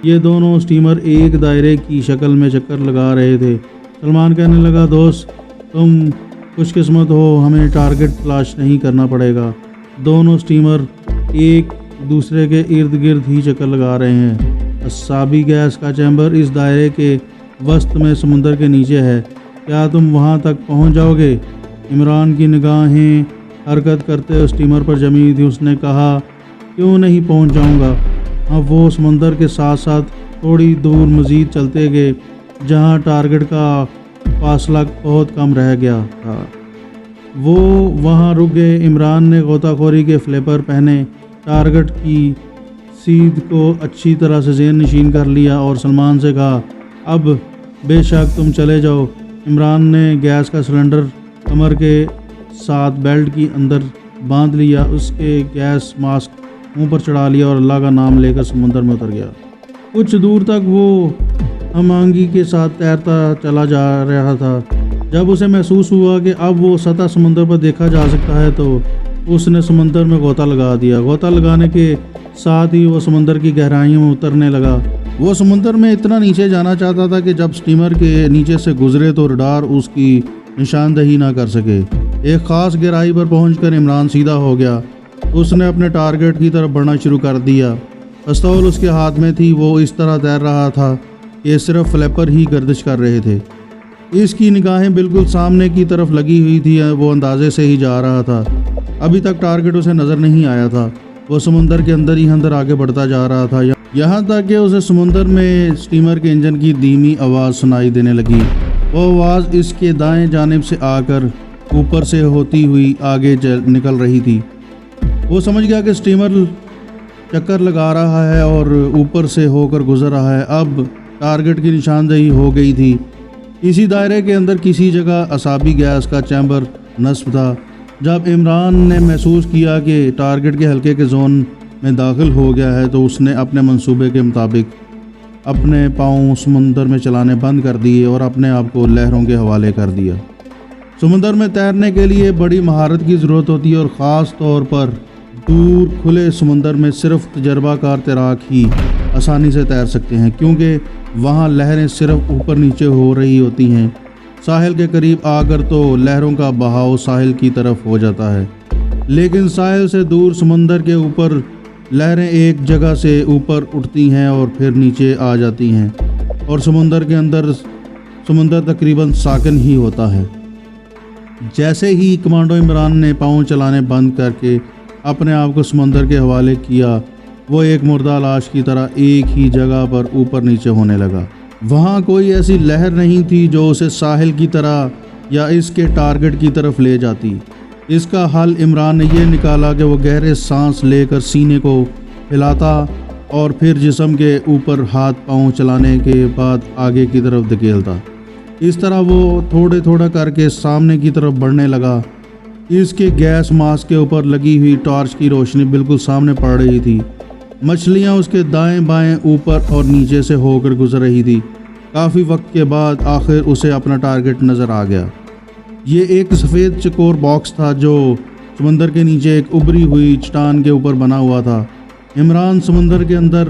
یہ دونوں سٹیمر ایک دائرے کی شکل میں چکر لگا رہے تھے۔ سلمان کہنے لگا، دوست تم خوش قسمت ہو، ہمیں ٹارگٹ تلاش نہیں کرنا پڑے گا۔ دونوں سٹیمر ایک دوسرے کے ارد گرد ہی چکر لگا رہے ہیں۔ اصابی گیس کا چیمبر اس دائرے کے وسط میں سمندر کے نیچے ہے، کیا تم وہاں تک پہنچ جاؤ گے؟ عمران کی نگاہیں حرکت کرتے سٹیمر پر جمی تھی۔ اس نے کہا، کیوں نہیں پہنچ جاؤں گا۔ ہاں، وہ سمندر کے ساتھ ساتھ تھوڑی دور مزید چلتے گئے جہاں ٹارگٹ کا فاصلہ بہت کم رہ گیا تھا۔ وہ وہاں رک گئے۔ عمران نے غوطہ خوری کے فلیپر پہنے، ٹارگٹ کی سیدھ کو اچھی طرح سے ذہن نشین کر لیا اور سلمان سے کہا، اب بے شک تم چلے جاؤ۔ عمران نے گیس کا سلنڈر کمر کے ساتھ بیلٹ کی اندر باندھ لیا، اس کے گیس ماسک منہ پر چڑھا لیا اور اللہ کا نام لے کر سمندر میں اتر گیا۔ کچھ دور تک وہ ہم آہنگی کے ساتھ تیرتا چلا جا رہا تھا۔ جب اسے محسوس ہوا کہ اب وہ سطح سمندر پر دیکھا جا سکتا ہے تو اس نے سمندر میں غوطہ لگا دیا۔ غوطہ لگانے کے ساتھ ہی وہ سمندر کی گہرائیوں میں اترنے لگا۔ وہ سمندر میں اتنا نیچے جانا چاہتا تھا کہ جب سٹیمر کے نیچے سے گزرے تو رڈار اس کی نشاندہی نہ کر سکے۔ ایک خاص گہرائی پر پہنچ کر عمران سیدھا ہو گیا۔ اس نے اپنے ٹارگٹ کی طرف بڑھنا شروع کر دیا۔ پستول اس کے ہاتھ میں تھی۔ وہ اس طرح تیر رہا تھا کہ صرف فلیپر ہی گردش کر رہے تھے۔ اس کی نگاہیں بالکل سامنے کی طرف لگی ہوئی تھی۔ وہ اندازے سے ہی جا رہا تھا۔ ابھی تک ٹارگٹ اسے نظر نہیں آیا تھا۔ وہ سمندر کے اندر ہی اندر آگے بڑھتا جا رہا تھا، یہاں تک کہ اسے سمندر میں سٹیمر کے انجن کی دھیمی آواز سنائی دینے لگی۔ وہ آواز اس کے دائیں جانب سے آ کر اوپر سے ہوتی ہوئی آگے نکل رہی تھی۔ وہ سمجھ گیا کہ سٹیمر چکر لگا رہا ہے اور اوپر سے ہو کر گزر رہا ہے۔ اب ٹارگٹ کی نشاندہی ہو گئی تھی۔ اسی دائرے کے اندر کسی جگہ اصابی گیس کا چیمبر نصب تھا۔ جب عمران نے محسوس کیا کہ ٹارگٹ کے حلقے کے زون میں داخل ہو گیا ہے تو اس نے اپنے منصوبے کے مطابق اپنے پاؤں سمندر میں چلانے بند کر دیے اور اپنے آپ کو لہروں کے حوالے کر دیا۔ سمندر میں تیرنے کے لیے بڑی مہارت کی ضرورت ہوتی ہے اور خاص طور پر دور کھلے سمندر میں صرف تجربہ کار تیراک ہی آسانی سے تیر سکتے ہیں، کیونکہ وہاں لہریں صرف اوپر نیچے ہو رہی ہوتی ہیں۔ ساحل کے قریب آ کر تو لہروں کا بہاؤ ساحل کی طرف ہو جاتا ہے، لیکن ساحل سے دور سمندر کے اوپر لہریں ایک جگہ سے اوپر اٹھتی ہیں اور پھر نیچے آ جاتی ہیں، اور سمندر کے اندر سمندر تقریباً ساکن ہی ہوتا ہے۔ جیسے ہی کمانڈو عمران نے پاؤں چلانے بند کر کے اپنے آپ کو سمندر کے حوالے کیا، وہ ایک مردہ لاش کی طرح ایک ہی جگہ پر اوپر نیچے ہونے لگا۔ وہاں کوئی ایسی لہر نہیں تھی جو اسے ساحل کی طرح یا اس کے ٹارگٹ کی طرف لے جاتی۔ اس کا حل عمران نے یہ نکالا کہ وہ گہرے سانس لے کر سینے کو ہلاتا اور پھر جسم کے اوپر ہاتھ پاؤں چلانے کے بعد آگے کی طرف دھکیلتا۔ اس طرح وہ تھوڑے تھوڑا کر کے سامنے کی طرف بڑھنے لگا۔ اس کے گیس ماسک کے اوپر لگی ہوئی ٹارچ کی روشنی بالکل سامنے پڑ رہی تھی۔ مچھلیاں اس کے دائیں بائیں اوپر اور نیچے سے ہو کر گزر رہی تھی۔ کافی وقت کے بعد آخر اسے اپنا ٹارگٹ نظر آ گیا۔ یہ ایک سفید چکور باکس تھا جو سمندر کے نیچے ایک ابری ہوئی چٹان کے اوپر بنا ہوا تھا۔ عمران سمندر کے اندر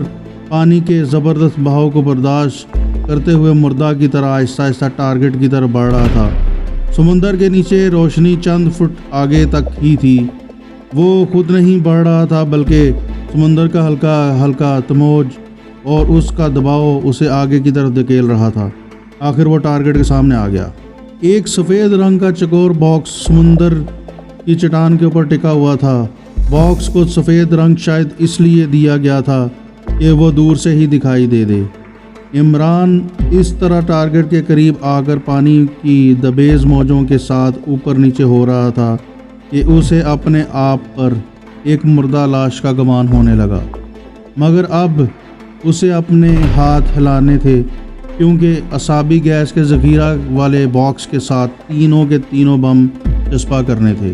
پانی کے زبردست بہاؤ کو برداشت کرتے ہوئے مردہ کی طرح آہستہ آہستہ ٹارگٹ کی طرف بڑھ رہا تھا۔ سمندر کے نیچے روشنی چند فٹ آگے تک ہی تھی۔ وہ خود نہیں بڑھ رہا تھا بلکہ سمندر کا ہلکا ہلکا تموج اور اس کا دباؤ اسے آگے کی طرف دھکیل رہا تھا۔ آخر وہ ٹارگٹ کے سامنے آ گیا۔ ایک سفید رنگ کا چکور باکس سمندر کی چٹان کے اوپر ٹکا ہوا تھا۔ باکس کو سفید رنگ شاید اس لیے دیا گیا تھا کہ وہ دور سے ہی دکھائی دے۔ عمران اس طرح ٹارگٹ کے قریب آ کر پانی کی دبیز موجوں کے ساتھ اوپر نیچے ہو رہا تھا کہ اسے اپنے آپ پر ایک مردہ لاش کا گمان ہونے لگا، مگر اب اسے اپنے ہاتھ ہلانے تھے کیونکہ اصابی گیس کے ذخیرہ والے باکس کے ساتھ تینوں کے تینوں بم چسپاں کرنے تھے۔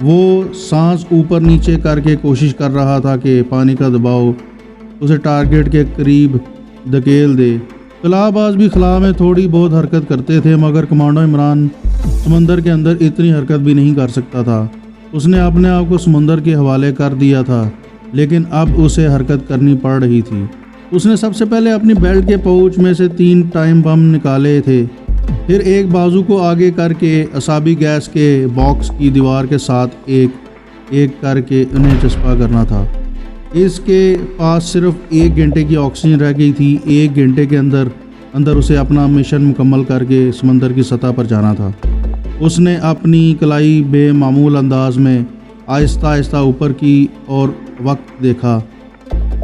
وہ سانس اوپر نیچے کر کے کوشش کر رہا تھا کہ پانی کا دباؤ اسے ٹارگٹ کے قریب دھکیل دے۔ خلا باز بھی خلا میں تھوڑی بہت حرکت کرتے تھے، مگر کمانڈو عمران سمندر کے اندر اتنی حرکت بھی نہیں کر سکتا تھا۔ اس نے اپنے آپ کو سمندر کے حوالے کر دیا تھا، لیکن اب اسے حرکت کرنی پڑ رہی تھی۔ اس نے سب سے پہلے اپنی بیلٹ کے پاؤچ میں سے 3 ٹائم بم نکالے تھے، پھر ایک بازو کو آگے کر کے اعصابی گیس کے باکس کی دیوار کے ساتھ ایک ایک کر کے انہیں چسپاں کرنا تھا۔ اس کے پاس صرف 1 گھنٹے کی آکسیجن رہ گئی تھی۔ 1 گھنٹے کے اندر اسے اپنا مشن مکمل کر کے سمندر کی سطح پر جانا تھا۔ اس نے اپنی کلائی بے معمول انداز میں آہستہ آہستہ اوپر کی اور وقت دیکھا۔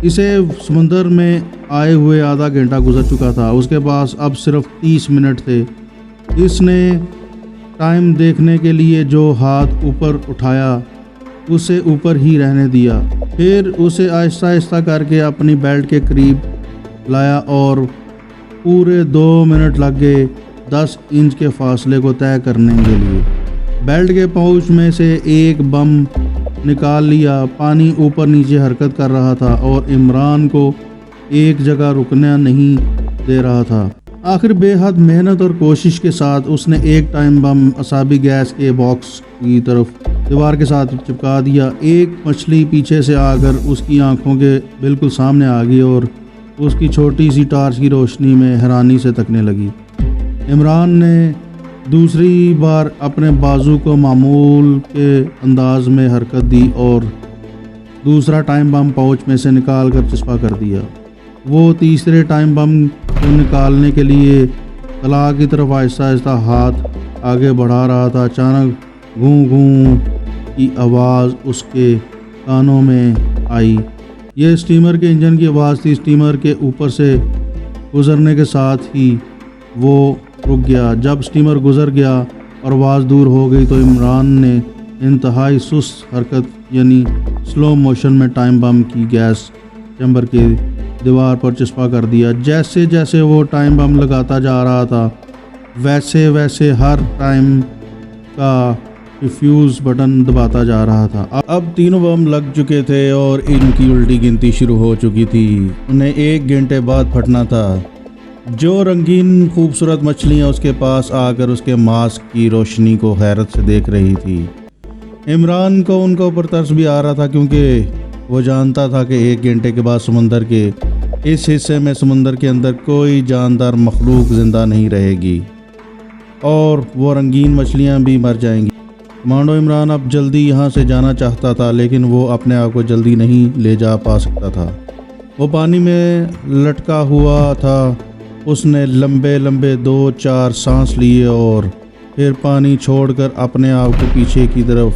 اسے سمندر میں آئے ہوئے آدھا گھنٹہ گزر چکا تھا۔ اس کے پاس اب صرف 30 منٹ تھے۔ اس نے ٹائم دیکھنے کے لیے جو ہاتھ اوپر اٹھایا اسے اوپر ہی رہنے دیا، پھر اسے آہستہ آہستہ کر کے اپنی بیلٹ کے قریب لایا اور پورے 2 منٹ لگ گئے 10 انچ کے فاصلے کو طے کرنے کے لیے۔ بیلٹ کے پاؤچ میں سے ایک بم نکال لیا۔ پانی اوپر نیچے حرکت کر رہا تھا اور عمران کو ایک جگہ رکنا نہیں دے رہا تھا۔ آخر بے حد محنت اور کوشش کے ساتھ اس نے ایک ٹائم بم اعصابی گیس کے باکس کی طرف دیوار کے ساتھ چپکا دیا۔ ایک مچھلی پیچھے سے آ کر اس کی آنکھوں کے بالکل سامنے آ گئی اور اس کی چھوٹی سی ٹارچ کی روشنی میں حیرانی سے تکنے لگی۔ عمران نے دوسری بار اپنے بازو کو معمول کے انداز میں حرکت دی اور دوسرا ٹائم بم پاؤچ میں سے نکال کر چسپاں کر دیا۔ وہ تیسرے ٹائم بم کو نکالنے کے لیے خلا کی طرف آہستہ آہستہ ہاتھ آگے بڑھا رہا تھا۔ اچانک گوں گوں کی آواز اس کے کانوں میں آئی۔ یہ اسٹیمر کے انجن کی آواز تھی۔ اسٹیمر کے اوپر سے گزرنے کے ساتھ ہی وہ رک گیا۔ جب اسٹیمر گزر گیا اور آواز دور ہو گئی تو عمران نے انتہائی سست حرکت یعنی سلو موشن میں ٹائم بم کی گیس چیمبر کے دیوار پر چسپاں کر دیا۔ جیسے جیسے وہ ٹائم بم لگاتا جا رہا تھا ویسے ویسے ہر ٹائم کا ڈیفیوز بٹن دباتا جا رہا تھا۔ اب تینوں بم لگ چکے تھے اور ان کی الٹی گنتی شروع ہو چکی تھی۔ انہیں 1 گھنٹے بعد پھٹنا تھا۔ جو رنگین خوبصورت مچھلیاں اس کے پاس آ کر اس کے ماسک کی روشنی کو حیرت سے دیکھ رہی تھی۔ عمران کو ان کے اوپر ترس بھی آ رہا تھا، کیونکہ وہ جانتا تھا کہ 1 گھنٹے کے بعد سمندر کے اس حصے میں سمندر کے اندر کوئی جاندار مخلوق زندہ نہیں رہے گی اور وہ رنگین مچھلیاں بھی مر جائیں گی۔ کمانڈو عمران اب جلدی یہاں سے جانا چاہتا تھا، لیکن وہ اپنے آپ کو جلدی نہیں لے جا پا سکتا تھا۔ وہ پانی میں لٹکا ہوا تھا۔ اس نے لمبے لمبے 2-4 سانس لیے اور پھر پانی چھوڑ کر اپنے آپ کو پیچھے کی طرف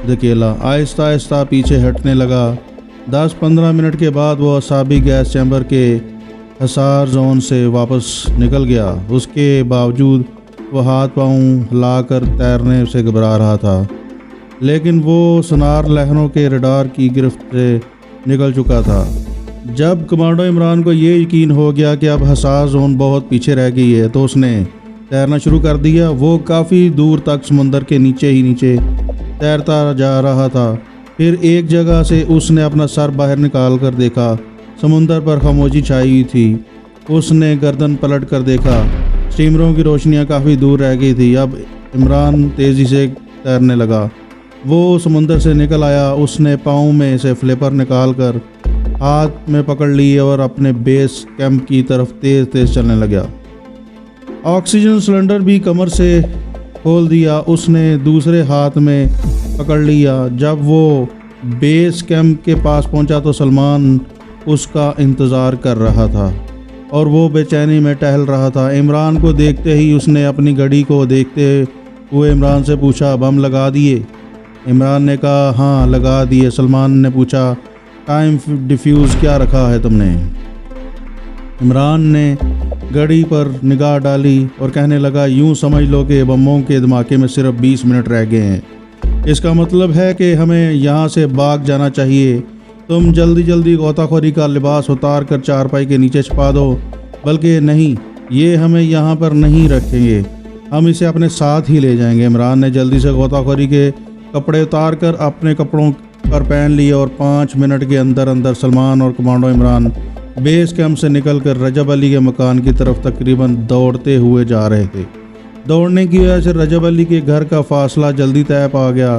دھکیلا۔ آہستہ آہستہ پیچھے ہٹنے لگا۔ 10-15 منٹ کے بعد وہ اعصابی گیس چیمبر کے حسار زون سے واپس نکل گیا۔ اس کے باوجود وہ ہاتھ پاؤں ہلا کر تیرنے سے گھبرا رہا تھا، لیکن وہ سونار لہروں کے ریڈار کی گرفت سے نکل چکا تھا۔ جب کمانڈو عمران کو یہ یقین ہو گیا کہ اب حساس زون بہت پیچھے رہ گئی ہے تو اس نے تیرنا شروع کر دیا۔ وہ کافی دور تک سمندر کے نیچے ہی نیچے تیرتا جا رہا تھا۔ پھر ایک جگہ سے اس نے اپنا سر باہر نکال کر دیکھا۔ سمندر پر خاموشی چھائی ہوئی تھی۔ اس نے گردن پلٹ کر دیکھا۔ اسٹیمروں کی روشنیاں کافی دور رہ گئی تھی۔ اب عمران تیزی سے تیرنے لگا۔ وہ سمندر سے نکل آیا۔ اس نے پاؤں میں سے فلیپر نکال کر ہاتھ میں پکڑ لی اور اپنے بیس کیمپ کی طرف تیز تیز چلنے لگا۔ آکسیجن سلنڈر بھی کمر سے کھول دیا۔ اس نے دوسرے ہاتھ میں پکڑ لیا۔ جب وہ بیس کیمپ کے پاس پہنچا تو سلمان اس کا انتظار کر رہا تھا اور وہ بے چینی میں ٹہل رہا تھا۔ عمران کو دیکھتے ہی اس نے اپنی گھڑی کو دیکھتے ہوئے عمران سے پوچھا، بم لگا دیے؟ عمران نے کہا، ہاں لگا دیے۔ سلمان نے پوچھا، ٹائم ڈیفیوز کیا رکھا ہے تم نے؟ عمران نے گھڑی پر نگاہ ڈالی اور کہنے لگا، یوں سمجھ لو کہ بموں کے دھماکے میں صرف 20 منٹ رہ گئے ہیں۔ اس کا مطلب ہے کہ ہمیں یہاں سے بھاگ جانا چاہیے۔ تم جلدی جلدی غوطہ خوری کا لباس اتار کر چارپائی کے نیچے چھپا دو۔ بلکہ نہیں، یہ ہمیں یہاں پر نہیں رکھیں گے، ہم اسے اپنے ساتھ ہی لے جائیں گے۔ عمران نے جلدی سے غوطہ خوری کے کپڑے اتار کر اپنے کپڑوں پر پہن لیے اور 5 منٹ کے اندر سلمان اور کمانڈو عمران بیس کیمپ سے نکل کر رجب علی کے مکان کی طرف تقریباً دوڑتے ہوئے جا رہے تھے۔ دوڑنے کی وجہ سے رجب علی کے گھر کا فاصلہ جلدی طے پا گیا۔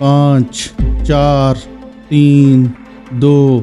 5, 4, 3, 2,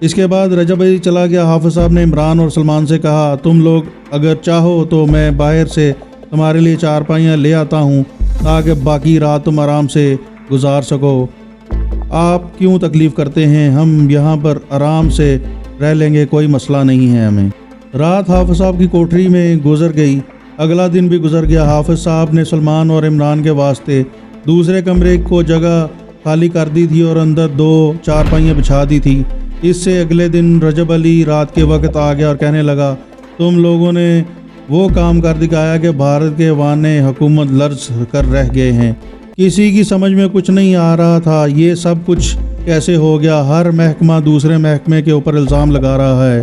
اس کے بعد رجب علی چلا گیا۔ حافظ صاحب نے عمران اور سلمان سے کہا تم لوگ اگر چاہو تو میں باہر سے تمہارے لیے چارپائیاں لے آتا ہوں تاکہ باقی رات تم آرام سے گزار سکو۔ آپ کیوں تکلیف کرتے ہیں، ہم یہاں پر آرام سے رہ لیں گے، کوئی مسئلہ نہیں ہے ہمیں۔ رات حافظ صاحب کی کوٹری میں گزر گئی۔ اگلا دن بھی گزر گیا۔ حافظ صاحب نے سلمان اور عمران کے واسطے دوسرے کمرے کو جگہ خالی کر دی تھی اور اندر 2 چارپائیاں بچھا دی تھی۔ اس سے اگلے دن رجب علی رات کے وقت آ گیا اور کہنے لگا تم لوگوں نے وہ کام کر دکھایا کہ بھارت کے ایوان حکومت لرز کر رہ گئے ہیں۔ کسی کی سمجھ میں کچھ نہیں آ رہا تھا یہ سب کچھ کیسے ہو گیا۔ ہر محکمہ دوسرے محکمے کے اوپر الزام لگا رہا ہے،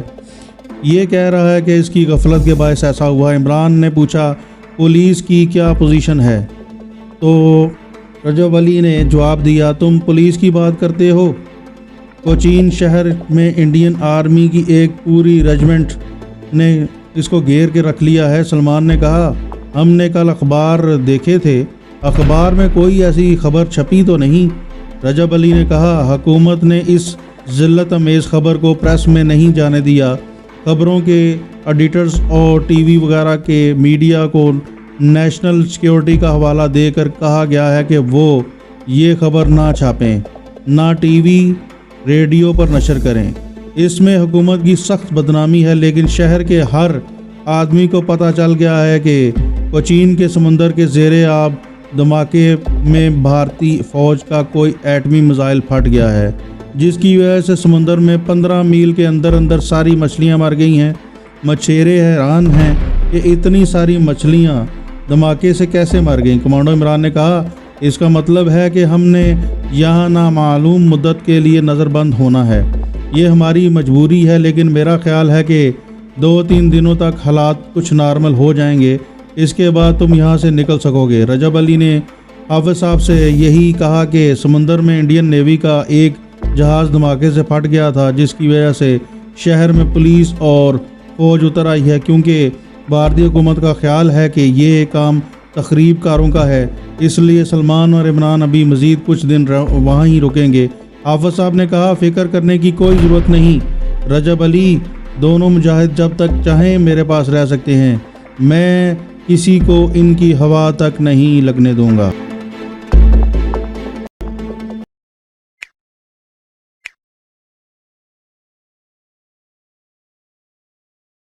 یہ کہہ رہا ہے کہ اس کی غفلت کے باعث ایسا ہوا۔ عمران نے پوچھا پولیس کی کیا پوزیشن ہے؟ تو رجب علی نے جواب دیا تم پولیس کی بات کرتے ہو، کوچین شہر میں انڈین آرمی کی ایک پوری ریجمنٹ نے اس کو گھیر کے رکھ لیا ہے۔ سلمان نے کہا ہم نے کل اخبار دیکھے تھے، اخبار میں کوئی ایسی خبر چھپی تو نہیں۔ رجب علی نے کہا حکومت نے اس ذلت امیز خبر کو پریس میں نہیں جانے دیا۔ خبروں کے ایڈیٹرز اور ٹی وی وغیرہ کے میڈیا کو نیشنل سیکیورٹی کا حوالہ دے کر کہا گیا ہے کہ وہ یہ خبر نہ چھاپیں، نہ ٹی وی ریڈیو پر نشر کریں۔ اس میں حکومت کی سخت بدنامی ہے، لیکن شہر کے ہر آدمی کو پتہ چل گیا ہے کہ کوچین کے سمندر کے زیر آب دھماکے میں بھارتی فوج کا کوئی ایٹمی میزائل پھٹ گیا ہے، جس کی وجہ سے سمندر میں 15 میل کے اندر ساری مچھلیاں مر گئی ہیں۔ مچھیرے حیران ہیں کہ اتنی ساری مچھلیاں دھماکے سے کیسے مر گئیں۔ کمانڈو عمران نے کہا اس کا مطلب ہے کہ ہم نے یہاں نامعلوم مدت کے لیے نظر بند ہونا ہے، یہ ہماری مجبوری ہے، لیکن میرا خیال ہے کہ 2-3 دنوں تک حالات کچھ نارمل ہو جائیں گے، اس کے بعد تم یہاں سے نکل سکو گے۔ رجب علی نے حافظ صاحب سے یہی کہا کہ سمندر میں انڈین نیوی کا ایک جہاز دھماکے سے پھٹ گیا تھا، جس کی وجہ سے شہر میں پولیس اور فوج اتر آئی ہے، کیونکہ بھارتی حکومت کا خیال ہے کہ یہ کام تخریب کاروں کا ہے، اس لیے سلمان اور عمران ابھی مزید کچھ دن وہاں ہی رکیں گے۔ حافظ صاحب نے کہا فکر کرنے کی کوئی ضرورت نہیں رجب علی، دونوں مجاہد جب تک چاہیں میرے پاس رہ سکتے ہیں، میں کسی کو ان کی ہوا تک نہیں لگنے دوں گا۔